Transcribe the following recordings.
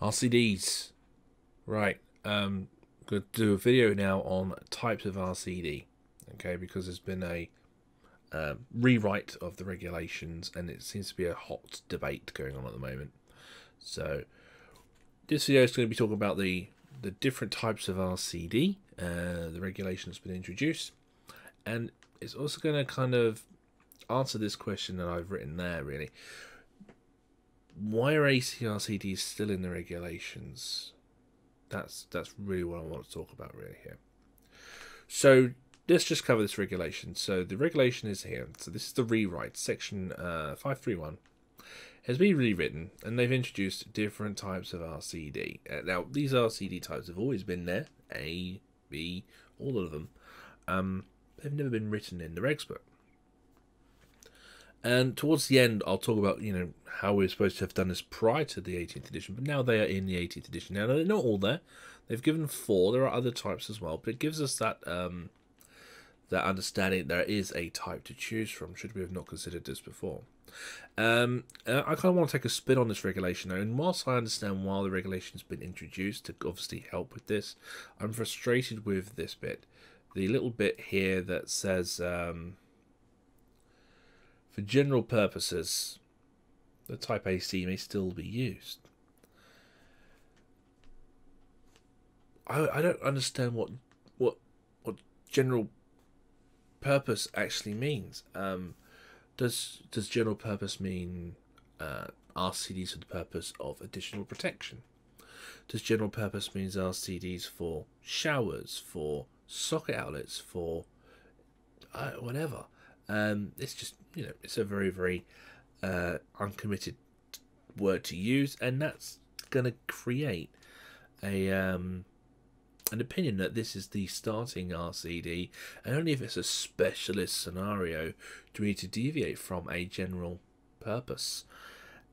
RCDs. Right. Going to do a video now on types of RCD. Okay, because there's been a rewrite of the regulations, and it seems to be a hot debate going on at the moment. So this video is going to be talking about the different types of RCD, the regulation that's been introduced, and it's also going to kind of answer this question that I've written there, really. Why are AC RCDs still in the regulations? That's really what I want to talk about really here. So let's just cover this regulation. So the regulation is here. So this is the rewrite. Section 531 has been rewritten, and they've introduced different types of RCD. Now, these RCD types have always been there. A, B, all of them. They've never been written in the regs book. And towards the end, I'll talk about, how we're supposed to have done this prior to the 18th edition, but now they are in the 18th edition. Now, they're not all there. They've given 4. There are other types as well, but it gives us that that understanding there is a type to choose from, should we have not considered this before. I kind of want to take a spin on this regulation now, and whilst I understand why the regulation's been introduced to obviously help with this, I'm frustrated with this bit. The little bit here that says, for general purposes, the Type AC may still be used. I don't understand what general purpose actually means. Does general purpose mean RCDs for the purpose of additional protection? Does general purpose means RCDs for showers, for socket outlets, for whatever? It's just, it's a very, very uncommitted word to use, and that's going to create an opinion that this is the starting RCD, and only if it's a specialist scenario do we need to deviate from a general purpose.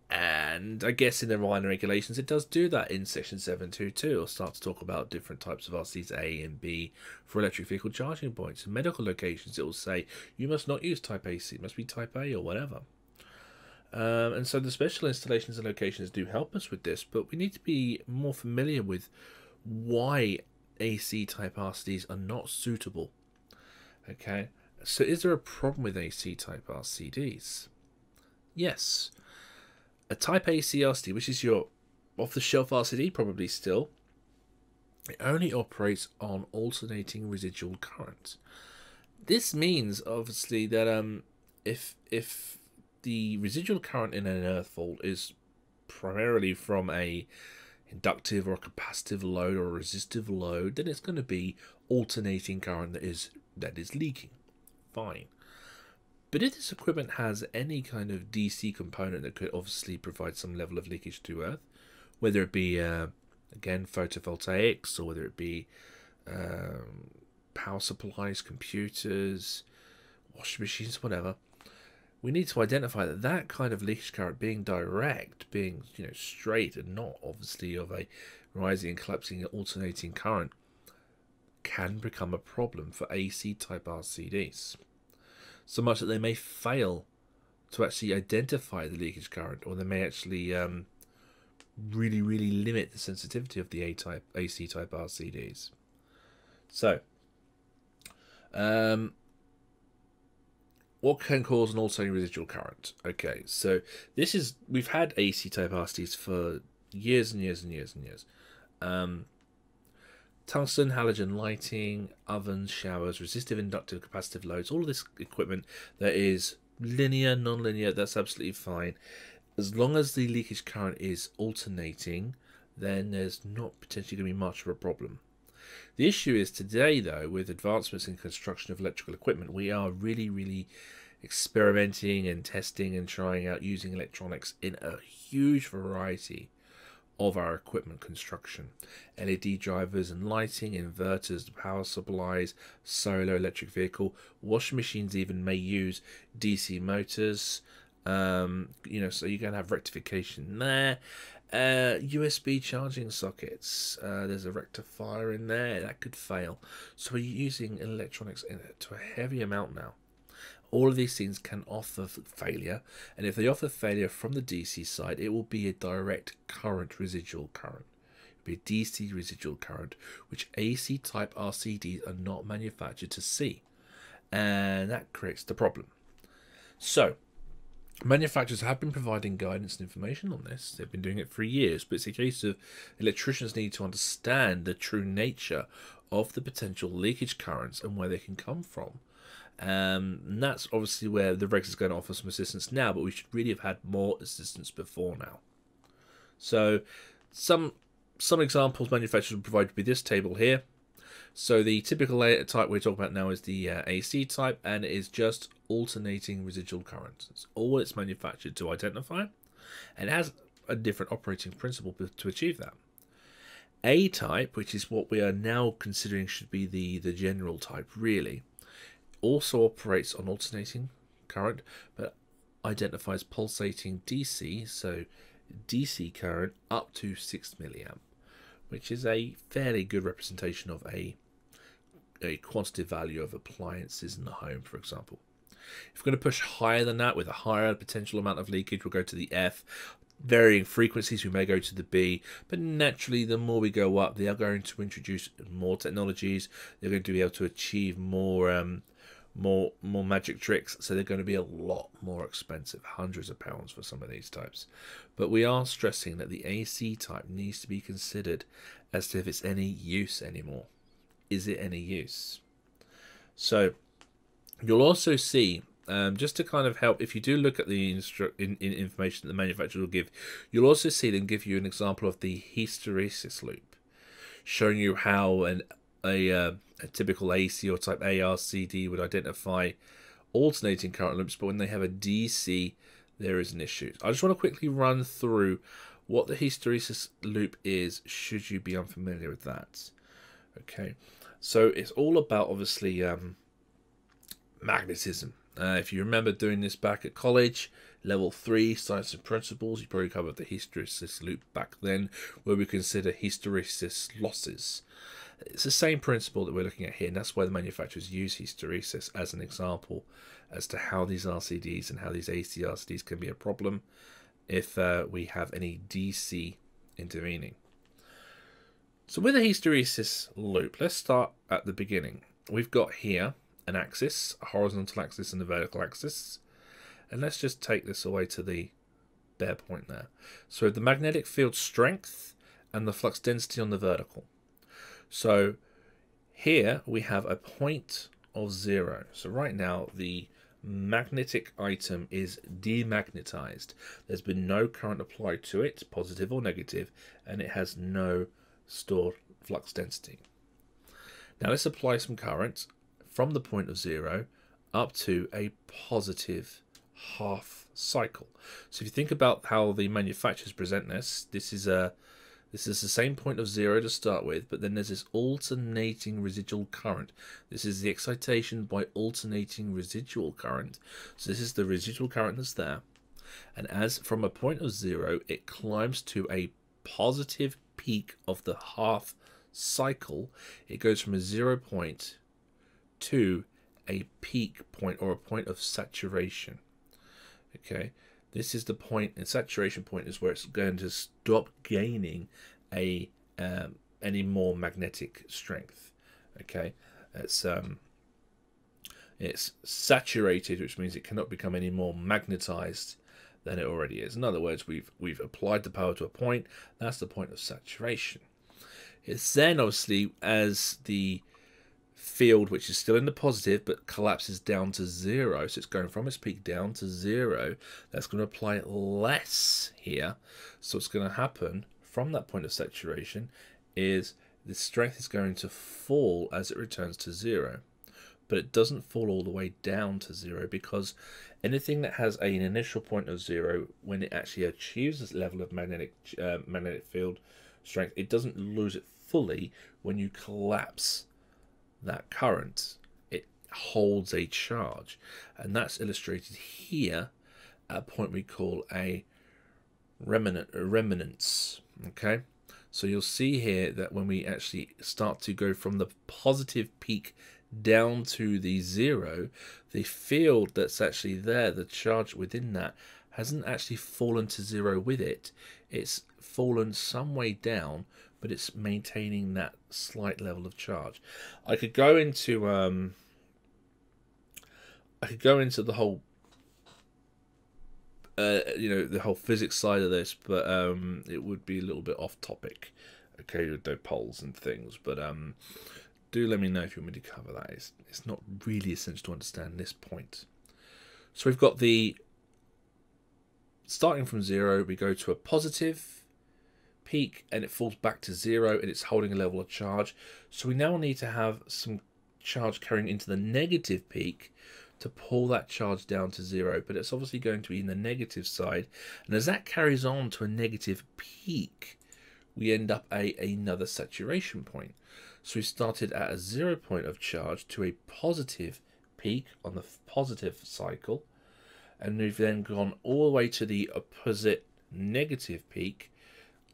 And I guess in the minor regulations it does do that in section 722. It'll start to talk about different types of RCDs, A and B, for electric vehicle charging points. In medical locations it will say you must not use Type AC, it must be Type A or whatever. And so the special installations and locations do help us with this, but we need to be more familiar with why AC type RCDs are not suitable. Okay, so is there a problem with AC type RCDs? Yes. A Type AC RCD, which is your off-the-shelf RCD probably still, it only operates on alternating residual current. This means obviously that if the residual current in an earth fault is primarily from a inductive or a capacitive load or a resistive load, then it's going to be alternating current that is leaking. Fine. But if this equipment has any kind of DC component that could obviously provide some level of leakage to earth, whether it be again photovoltaics, or whether it be power supplies, computers, washing machines, whatever, we need to identify that kind of leakage current being direct, being straight, and not obviously of a rising and collapsing alternating current, can become a problem for AC type RCDs. So much that they may fail to actually identify the leakage current, or they may actually really, really limit the sensitivity of the AC type RCDs. So, what can cause an alternating residual current? Okay, so we've had AC type RCDs for years and years and years and years. Tungsten, halogen lighting, ovens, showers, resistive, inductive, capacitive loads, all of this equipment that is linear, non-linear, that's absolutely fine. As long as the leakage current is alternating, then there's not potentially going to be much of a problem. The issue is today, though, with advancements in construction of electrical equipment, we are really, really experimenting and testing and trying out using electronics in a huge variety of our equipment construction. LED drivers and lighting, inverters, power supplies, solar, electric vehicle, washing machines even may use DC motors. So you're going to have rectification there, USB charging sockets. There's a rectifier in there that could fail. So we're using electronics to a heavy amount now. All of these things can offer failure, and if they offer failure from the DC side, it will be a direct current residual current. It will be a DC residual current, which AC type RCDs are not manufactured to see, and that creates the problem. So manufacturers have been providing guidance and information on this. They've been doing it for years, but it's a case of electricians need to understand the true nature of the potential leakage currents and where they can come from. And that's obviously where the regs is going to offer some assistance now, but we should really have had more assistance before now. So some examples manufacturers will provide with this table here. So the typical type we're talking about now is the AC type, and it is just alternating residual current. That's all it's manufactured to identify, and it has a different operating principle to achieve that. A type, which is what we are now considering should be the general type really, also operates on alternating current, but identifies pulsating DC, so DC current up to 6 milliamp, which is a fairly good representation of a quantitative value of appliances in the home, for example. If we're going to push higher than that with a higher potential amount of leakage, we'll go to the F. Varying frequencies, we may go to the B, but naturally the more we go up, they are going to introduce more technologies. They're going to be able to achieve more magic tricks, so they're going to be a lot more expensive, hundreds of pounds for some of these types. But we are stressing that the AC type needs to be considered as to if it's any use anymore. Is it any use? So you'll also see, just to kind of help, if you do look at the information that the manufacturer will give, you'll also see them give you an example of the hysteresis loop, showing you how a typical AC or type A RCD would identify alternating current loops, but when they have a DC, there is an issue. I just want to quickly run through what the hysteresis loop is, should you be unfamiliar with that. Okay, so it's all about, obviously, magnetism. If you remember doing this back at college, level 3 science and principles, you probably covered the hysteresis loop back then, where we consider hysteresis losses. It's the same principle that we're looking at here, and that's why the manufacturers use hysteresis as an example as to how these RCDs and how these AC RCDs can be a problem if we have any DC intervening. So with a hysteresis loop, let's start at the beginning. We've got here an axis, a horizontal axis and a vertical axis, and let's just take this away to the bare point there. So the magnetic field strength and the flux density on the vertical. So here we have a point of 0. So right now the magnetic item is demagnetized. There's been no current applied to it, positive or negative, and it has no stored flux density. Now let's apply some current from the point of 0 up to a positive half cycle. So if you think about how the manufacturers present this, this is the same point of 0 to start with, but then there's this alternating residual current. This is the excitation by alternating residual current. So this is the residual current that's there. And as from a point of 0, it climbs to a positive peak of the half cycle. It goes from a 0 point to a peak point, or a point of saturation. Okay, this is the point, and saturation point is where it's going to stop gaining any more magnetic strength. Okay, it's saturated, which means it cannot become any more magnetized than it already is. In other words, we've applied the power to a point. That's the point of saturation. It's then, obviously, as the field, which is still in the positive but collapses down to 0, so it's going from its peak down to 0, that's going to apply less here. So what's going to happen from that point of saturation is the strength is going to fall as it returns to 0, but it doesn't fall all the way down to 0, because anything that has an initial point of 0, when it actually achieves this level of magnetic field strength, it doesn't lose it fully when you collapse that current. It holds a charge, and that's illustrated here at a point we call a remanence. Okay, so you'll see here that when we actually start to go from the positive peak down to the zero, the field that's actually there, the charge within that, hasn't actually fallen to zero with it. It's fallen some way down, but it's maintaining that slight level of charge. I could go into the whole the whole physics side of this, but it would be a little bit off topic, okay, with the poles and things. But do let me know if you want me to cover that. It's not really essential to understand this point. So we've got the starting from zero, we go to a positive peak, and it falls back to zero, and it's holding a level of charge. So we now need to have some charge carrying into the negative peak to pull that charge down to zero, but it's obviously going to be in the negative side, and as that carries on to a negative peak, we end up at another saturation point. So we started at a 0 point of charge to a positive peak on the positive cycle, and we've then gone all the way to the opposite negative peak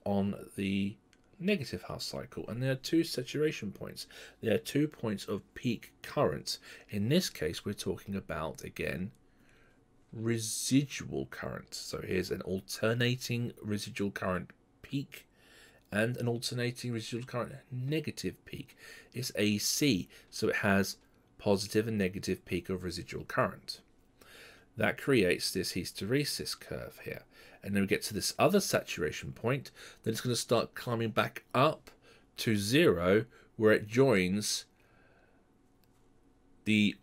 on the negative half cycle, and there are two saturation points. There are 2 points of peak current. In this case, we're talking about, again, residual current. So here's an alternating residual current peak and an alternating residual current negative peak. It's AC, so it has positive and negative peak of residual current. That creates this hysteresis curve here. And then we get to this other saturation point, then it's going to start climbing back up to zero, where it joins the,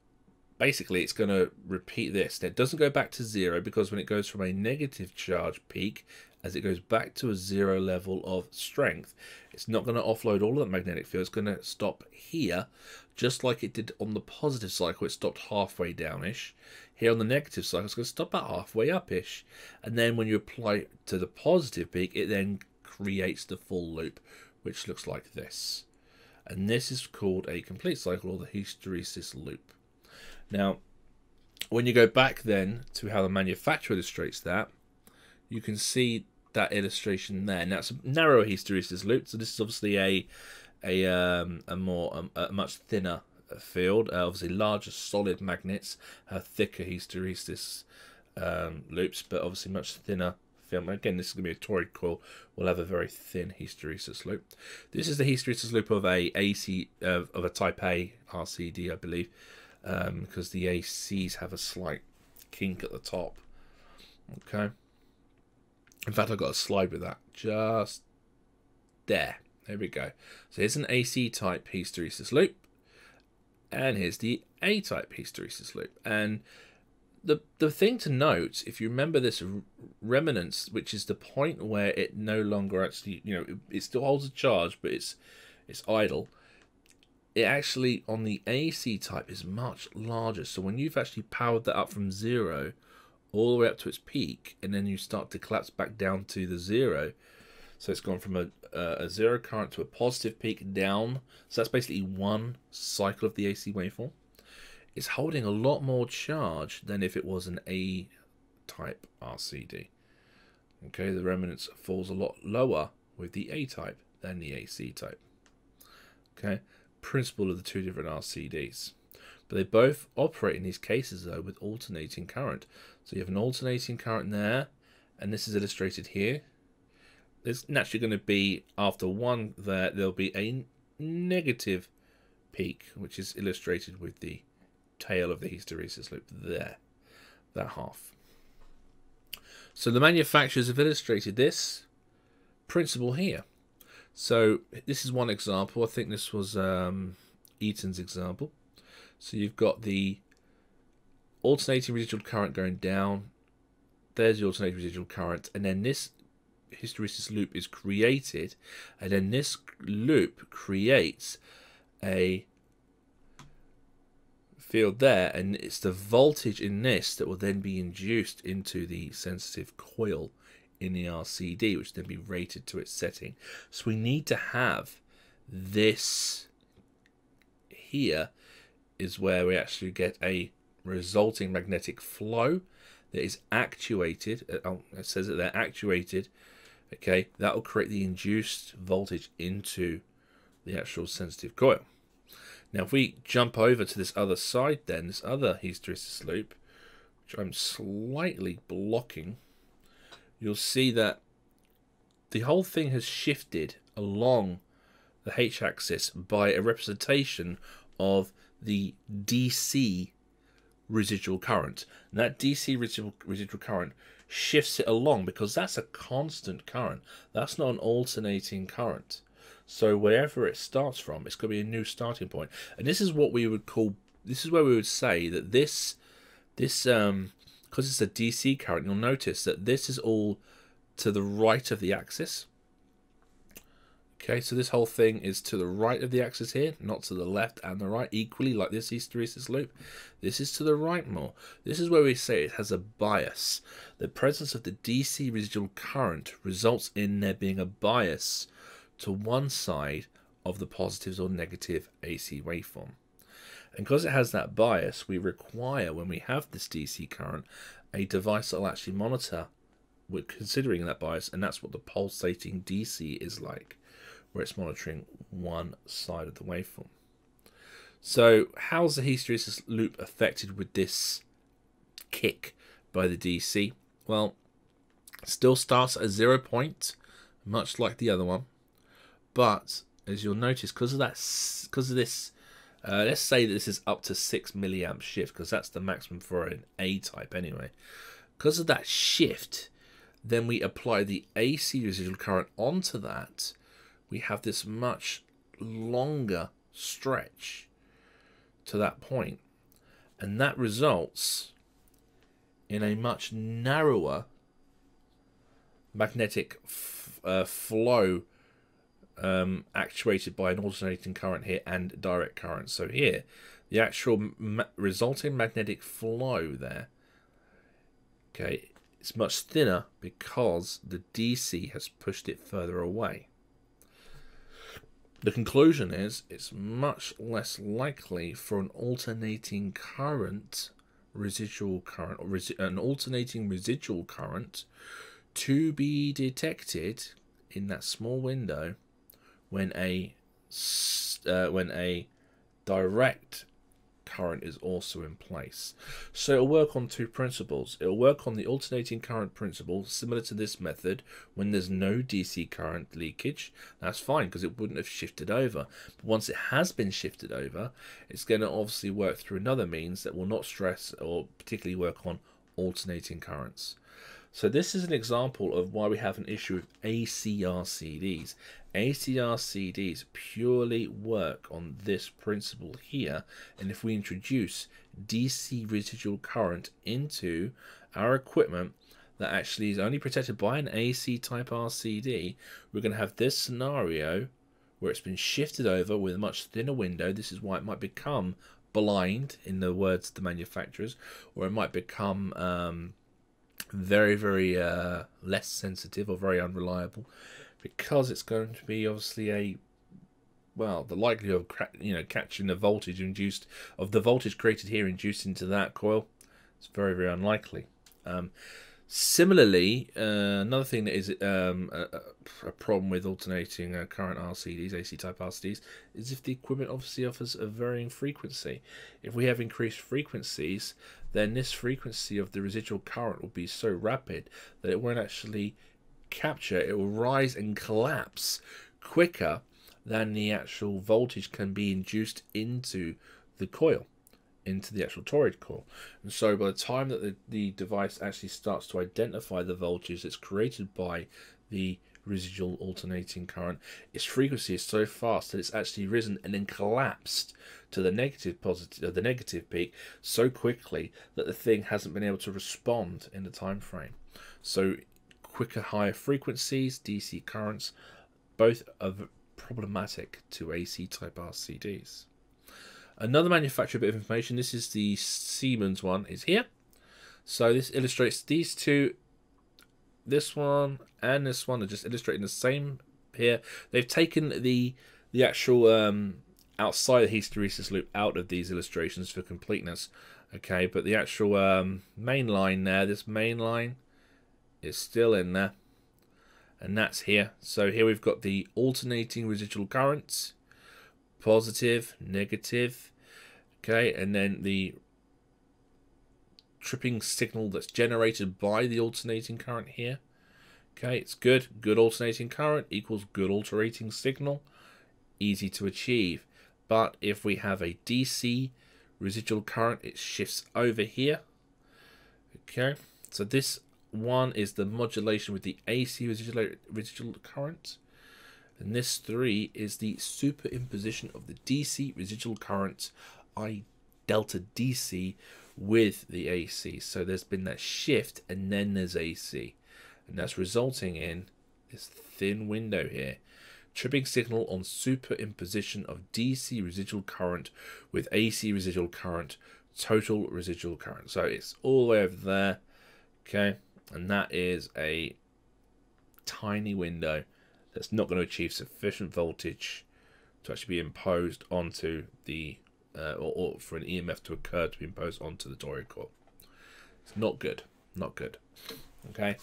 basically it's going to repeat this. Now, it doesn't go back to zero, because when it goes from a negative charge peak, as it goes back to a zero level of strength, it's not going to offload all of that magnetic field. It's going to stop here, just like it did on the positive cycle. It stopped halfway downish. Here on the negative cycle, it's going to stop about halfway upish. And then when you apply to the positive peak, it then creates the full loop, which looks like this. And this is called a complete cycle, or the hysteresis loop. Now, when you go back then to how the manufacturer illustrates that, you can see that illustration there. Now, it's a narrow hysteresis loop, so this is obviously a much thinner field. Obviously, larger solid magnets have thicker hysteresis loops, but obviously much thinner film. Again, this is going to be a toric coil. We'll have a very thin hysteresis loop. This is the hysteresis loop of a Type A RCD, I believe, because the ACs have a slight kink at the top. Okay. In fact, I've got a slide with that just there. There we go. So here's an AC type hysteresis loop, and here's the A type hysteresis loop. And the thing to note, if you remember this remanence, which is the point where it no longer actually, it still holds a charge, but it's idle. It actually, on the AC type, is much larger. So when you've actually powered that up from zero all the way up to its peak, and then you start to collapse back down to the zero, so it's gone from a zero current to a positive peak down. So that's basically one cycle of the AC waveform. It's holding a lot more charge than if it was an A type RCD. Okay, the remanence falls a lot lower with the A type than the AC type. Okay, principle of the two different RCDs. But they both operate in these cases though with alternating current. So you have an alternating current there, and this is illustrated here. There's naturally going to be, after one there, there'll be a negative peak, which is illustrated with the tail of the hysteresis loop there, that half. So the manufacturers have illustrated this principle here. So this is one example. I think this was Eaton's example. So you've got the alternating residual current going down. There's the alternating residual current, and then this hysteresis loop is created, and then this loop creates a field there, and it's the voltage in this that will then be induced into the sensitive coil in the RCD, which will then be rated to its setting. So we need to have this here is where we actually get a resulting magnetic flow. that is actuated, it says that they're actuated, okay, that will create the induced voltage into the actual sensitive coil. Now if we jump over to this other side then, this other hysteresis loop, which I'm slightly blocking, you'll see that the whole thing has shifted along the h-axis by a representation of the DC residual current. And that DC residual current shifts it along because that's a constant current. That's not an alternating current. So wherever it starts from, it's going to be a new starting point. And this is what we would call, this is where we would say that this because it's a DC current, you'll notice that this is all to the right of the axis. Okay, so this whole thing is to the right of the axis here, not to the left and the right equally, like this hysteresis loop. This is to the right more. This is where we say it has a bias. The presence of the DC residual current results in there being a bias to one side of the positives or negative AC waveform. And because it has that bias, we require, when we have this DC current, a device that will actually monitor, we're considering that bias, and that's what the pulsating DC is like, where it's monitoring one side of the waveform. So how's the hysteresis loop affected with this kick by the DC? Well, it still starts at a 0 point, much like the other one, but as you'll notice, because of this, let's say that this is up to 6 milliamp shift, because that's the maximum for an A type anyway. Because of that shift, then we apply the AC residual current onto that. We have this much longer stretch to that point, and that results in a much narrower magnetic flow actuated by an alternating current here and direct current. So here, the actual resulting magnetic flow there, okay, it's much thinner because the DC has pushed it further away. The conclusion is it's much less likely for an alternating current, residual current, or an alternating residual current to be detected in that small window when a direct current is also in place. So it'll work on two principles. It'll work on the alternating current principle, similar to this method, when there's no DC current leakage. That's fine because it wouldn't have shifted over. But once it has been shifted over, it's going to obviously work through another means that will not stress or particularly work on alternating currents. So this is an example of why we have an issue with AC RCDs. AC RCDs purely work on this principle here, and if we introduce DC residual current into our equipment that actually is only protected by an AC type RCD, we're going to have this scenario where it's been shifted over with a much thinner window. This is why it might become blind, in the words of the manufacturers, or it might become very less sensitive or very unreliable, because it's going to be obviously the likelihood of catching the voltage induced of the voltage created here induced into that coil. It's very unlikely. Similarly, another thing that is a problem with alternating current RCDs, AC type RCDs, is if the equipment obviously offers a varying frequency. If we have increased frequencies, then this frequency of the residual current will be so rapid that it won't actually capture. It will rise and collapse quicker than the actual voltage can be induced into the coil, into the actual toroid coil. And so by the time that the device actually starts to identify the voltage that's created by the residual alternating current, its frequency is so fast that it's actually risen and then collapsed to the negative peak so quickly that the thing hasn't been able to respond in the time frame. So quicker, higher frequencies, DC currents, both are problematic to AC type RCDs. Another manufacturer bit of information, this is the Siemens one, is here. So this illustrates these two, this one and this one are just illustrating the same here. They've taken the actual outside the hysteresis loop out of these illustrations for completeness. Okay, but the actual main line there, this main line, is still in there. And that's here. So here we've got the alternating residual currents, positive, negative. Okay, and then the tripping signal that's generated by the alternating current here. Okay, it's good. Good alternating current equals good alternating signal. Easy to achieve. But if we have a DC residual current, it shifts over here. Okay, so this one is the modulation with the AC residual current. And this 3 is the superimposition of the DC residual current, I delta DC, with the AC. So there's been that shift, and then there's AC. And that's resulting in this thin window here. Tripping signal on superimposition of DC residual current with AC residual current, total residual current. So it's all the way over there. Okay. And that is a tiny window that's not going to achieve sufficient voltage to actually be imposed onto the, or for an EMF to occur to be imposed onto the toroid coil. It's not good. Not good. Okay.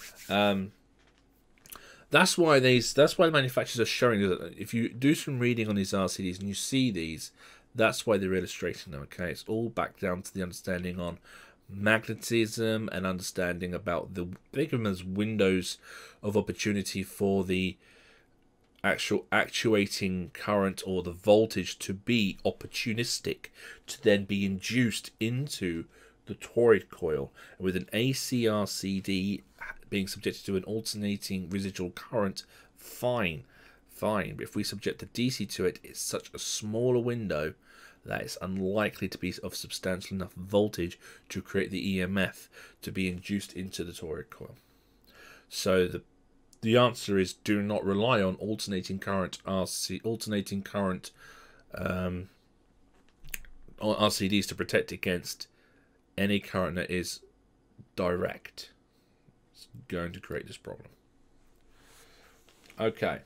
That's why the manufacturers are showing that if you do some reading on these RCDs and you see these, that's why they're illustrating them. Okay, it's all back down to the understanding on magnetism and understanding about the, think of them as windows of opportunity for the actual actuating current or the voltage to be opportunistic, to then be induced into the toroid coil. And with an AC RCD being subjected to an alternating residual current, fine. But if we subject the DC to it, it's such a smaller window that it's unlikely to be of substantial enough voltage to create the EMF to be induced into the toroid coil. So the answer is, do not rely on alternating current RCDs to protect against any current that is direct. It's going to create this problem. Okay.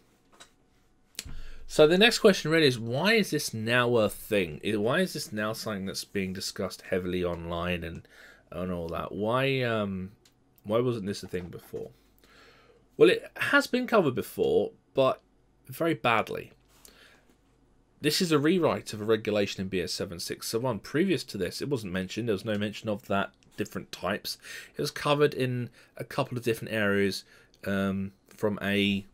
So the next question really is, why is this now a thing? Why is this now something that's being discussed heavily online and all that? Why wasn't this a thing before? Well, it has been covered before, but very badly. This is a rewrite of a regulation in BS 7601. Previous to this, it wasn't mentioned. There was no mention of that, different types. It was covered in a couple of different areas from a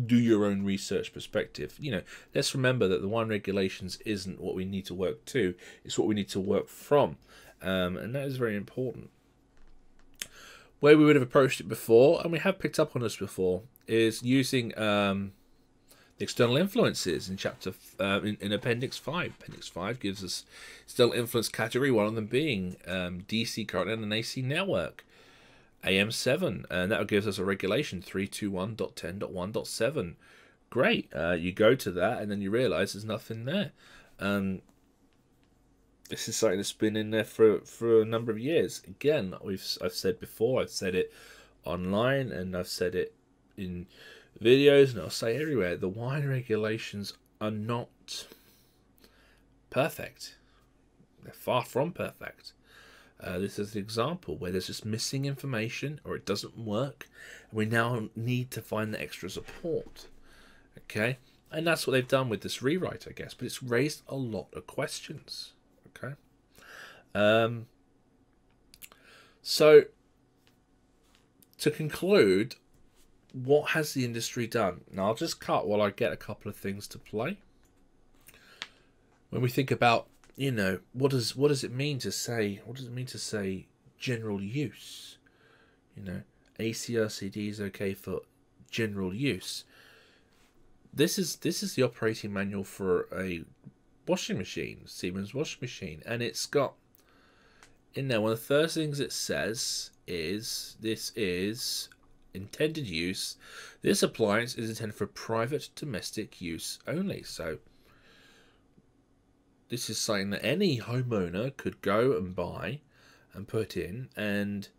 do-your-own research perspective. You know, let's remember that the one regulations isn't what we need to work to. It's what we need to work from. And that is very important. Where we would have approached it before, and we have picked up on this before, is using the external influences in chapter in Appendix 5. Appendix 5 gives us external influence category, one of them being DC current and an AC network, AM7, and that gives us a regulation 321.10.1.7. Great. You go to that, and then you realise there's nothing there. This is something that's been in there for a number of years. Again, I've said before, I've said it online, and I've said it in videos, and I'll say everywhere, the wiring regulations are not perfect. They're far from perfect. This is an example where there's just missing information, or it doesn't work, and we now need to find the extra support. Okay, and that's what they've done with this rewrite, I guess, but it's raised a lot of questions. Okay, so to conclude, what has the industry done? Now I'll just cut while I get a couple of things to play. When we think about, you know, what does it mean to say? What does it mean to say general use? You know, AC RCD is okay for general use. This is the operating manual for a washing machine, Siemens washing machine, and it's got in there, one of the first things it says is, this is intended use. This appliance is intended for private domestic use only. So this is something that any homeowner could go and buy and put in, and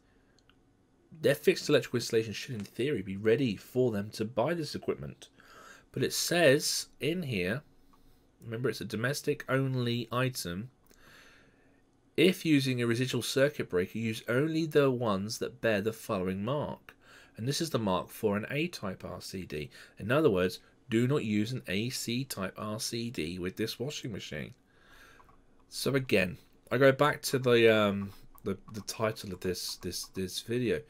their fixed electrical installation should in theory be ready for them to buy this equipment. But it says in here remember it's a domestic only item. If using a residual circuit breaker, use only the ones that bear the following mark. And this is the mark for an A-type RCD. In other words, do not use an AC type RCD with this washing machine. So again, I go back to the title of this video.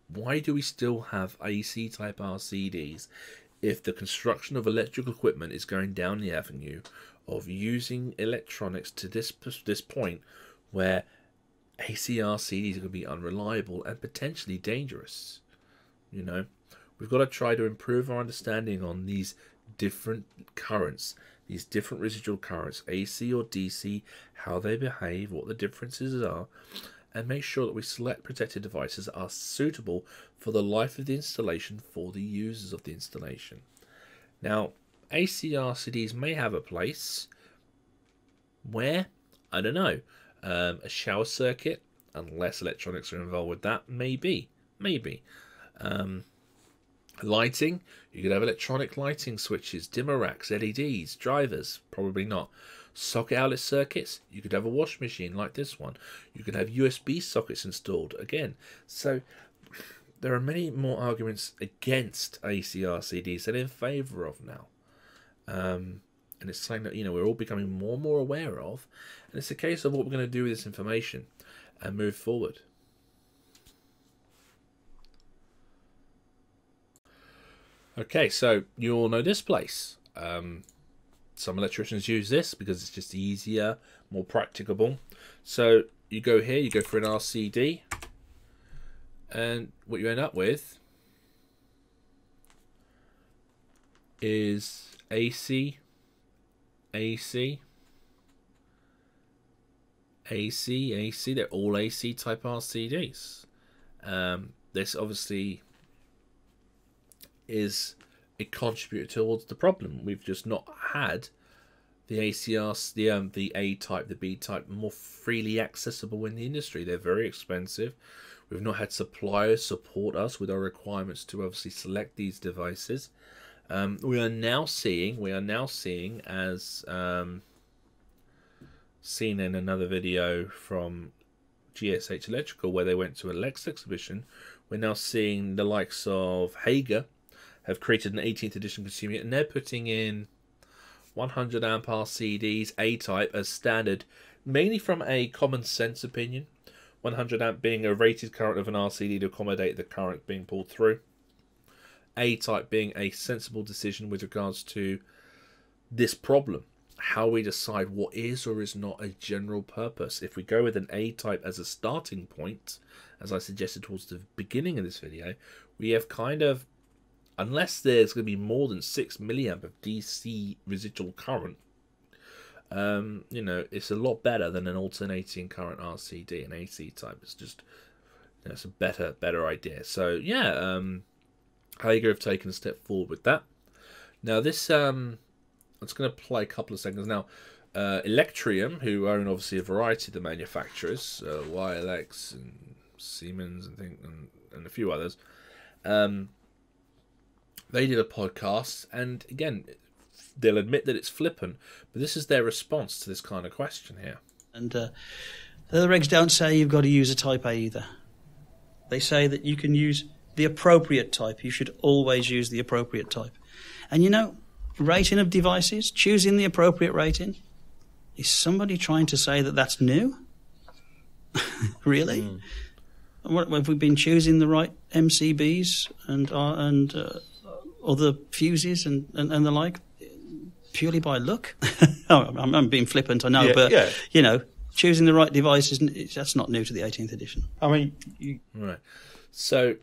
Why do we still have AC type RCDs if the construction of electrical equipment is going down the avenue of using electronics to this point where AC RCDs are going to be unreliable and potentially dangerous? You know, we've got to try to improve our understanding on these different currents, these different residual currents, AC or DC, how they behave, what the differences are, and make sure that we select protected devices that are suitable for the life of the installation for the users of the installation. Now, AC RCDs may have a place where, I don't know, a shower circuit, unless electronics are involved with that, maybe. Lighting, you could have electronic lighting switches, dimmer racks, LEDs, drivers, probably not. Socket outlet circuits, you could have a wash machine like this one. You could have USB sockets installed again. So there are many more arguments against AC RCDs than in favour of now. And it's something that, you know, we're all becoming more and more aware of. And it's a case of what we're going to do with this information and move forward. Okay, so you all know this place. Some electricians use this because it's just easier, more practicable. So you go here, you go for an RCD, and what you end up with is AC, AC, AC, AC. They're all AC type RCDs. This obviously is a contributor towards the problem. We've just not had the ACRs, the A type, the B type more freely accessible in the industry. They're very expensive. We've not had suppliers support us with our requirements to obviously select these devices. We are now seeing, as seen in another video from GSH Electrical, where they went to a Lex exhibition, we're now seeing the likes of Hager have created an 18th edition consumer unit, and they're putting in 100 amp RCDs A-type as standard, mainly from a common sense opinion. 100 amp being a rated current of an RCD to accommodate the current being pulled through. A-type being a sensible decision with regards to this problem. How we decide what is or is not a general purpose. If we go with an A-type as a starting point, as I suggested towards the beginning of this video, we have kind of, unless there's going to be more than 6 milliamp of DC residual current, you know, it's a lot better than an alternating current RCD. An AC type is just, you know, it's a better idea. So yeah, Hager have taken a step forward with that. Now this, I'm just going to play a couple of seconds now. Electrium, who own obviously a variety of the manufacturers, YLX and Siemens and a few others. They did a podcast, and again, they'll admit that it's flippant, but this is their response to this kind of question here. And the regs don't say you've got to use a Type A either. They say that you can use the appropriate type. You should always use the appropriate type. And you know, rating of devices, choosing the appropriate rating, is somebody trying to say that that's new? Really? What, have we been choosing the right MCBs and other fuses and the like purely by luck? I'm being flippant, I know, yeah, but yeah, you know, choosing the right device that's not new to the 18th edition. I mean, right. So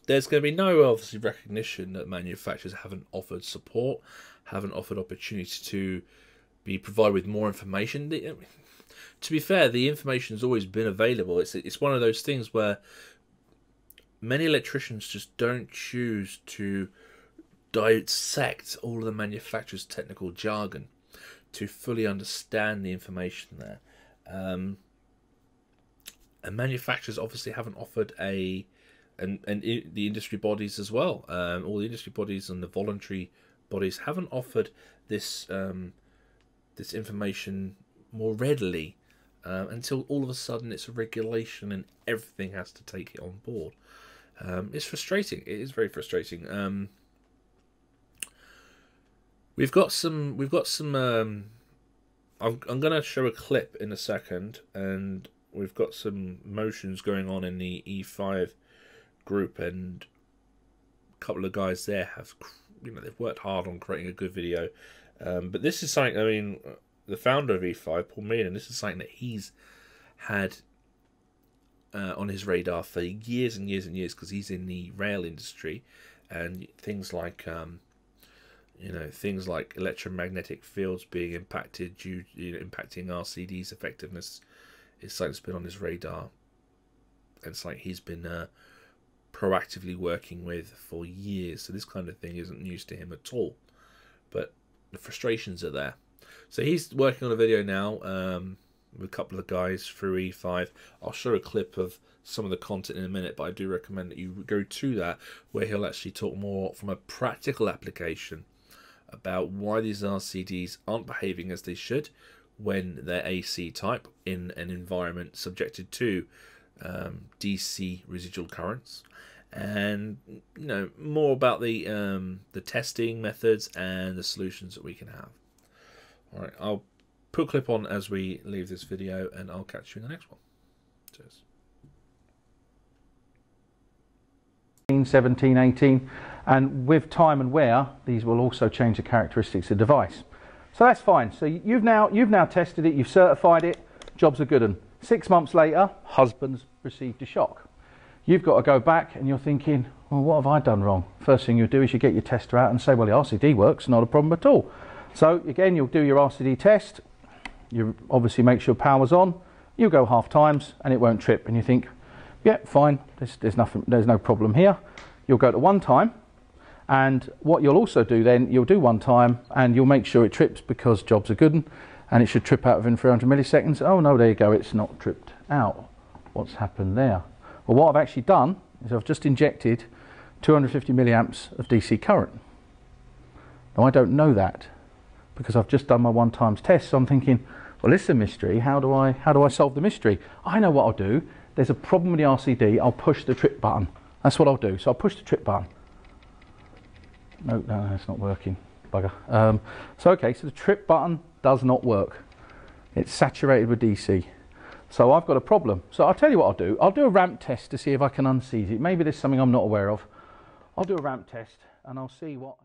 there's going to be no obviously recognition that manufacturers haven't offered support, haven't offered opportunity to be provided with more information. To be fair, the information has always been available. It's one of those things where many electricians just don't choose to dissect all of the manufacturer's technical jargon to fully understand the information there. And manufacturers obviously haven't offered and the industry bodies as well. All the industry bodies and the voluntary bodies haven't offered this this information more readily until all of a sudden it's a regulation and everything has to take it on board. It's frustrating. It is very frustrating. We've got some. I'm going to show a clip in a second, and we've got some motions going on in the E5 group, and a couple of guys there have, they've worked hard on creating a good video. But this is something. I mean, the founder of E5, Paul Meehan, this is something that he's had on his radar for years and years and years, because he's in the rail industry, and things like things like electromagnetic fields being impacted impacting RCD's effectiveness is something that's been on his radar, and it's like he's been proactively working with for years. So this kind of thing isn't news to him at all, but the frustrations are there. So he's working on a video now with a couple of guys through E5. I'll show a clip of some of the content in a minute, but I do recommend that you go to that, where he'll actually talk more from a practical application about why these RCDs aren't behaving as they should when they're AC type in an environment subjected to DC residual currents, and more about the testing methods and the solutions that we can have. All right, I'll put a clip on as we leave this video, and I'll catch you in the next one. Cheers. 17, 18, and with time and wear, these will also change the characteristics of the device. So that's fine. So you've now tested it, you've certified it, jobs are good. And 6 months later, husband's received a shock. You've got to go back and you're thinking, well, what have I done wrong? First thing you'll do is you get your tester out and say, well, the RCD works, not a problem at all. So again, you'll do your RCD test, you obviously make sure power's on, you go half times and it won't trip, and you think, yeah, fine, there's no problem here. You'll go to 1 time, and what you'll also do then, you'll do 1 time and you'll make sure it trips, because jobs are good, and it should trip out within 300 milliseconds. Oh no, there you go, it's not tripped out. What's happened there? Well, what I've actually done is I've just injected 250 milliamps of DC current. Now I don't know that, because I've just done my 1 times test, so I'm thinking, well, this is a mystery. How do I solve the mystery? I know what I'll do. There's a problem with the RCD, I'll push the trip button. That's what I'll do. So I'll push the trip button. No, it's not working. Bugger. Okay, so the trip button does not work. It's saturated with DC. So I've got a problem. So I'll tell you what I'll do. I'll do a ramp test to see if I can unseize it. Maybe there's something I'm not aware of. I'll do a ramp test and I'll see what...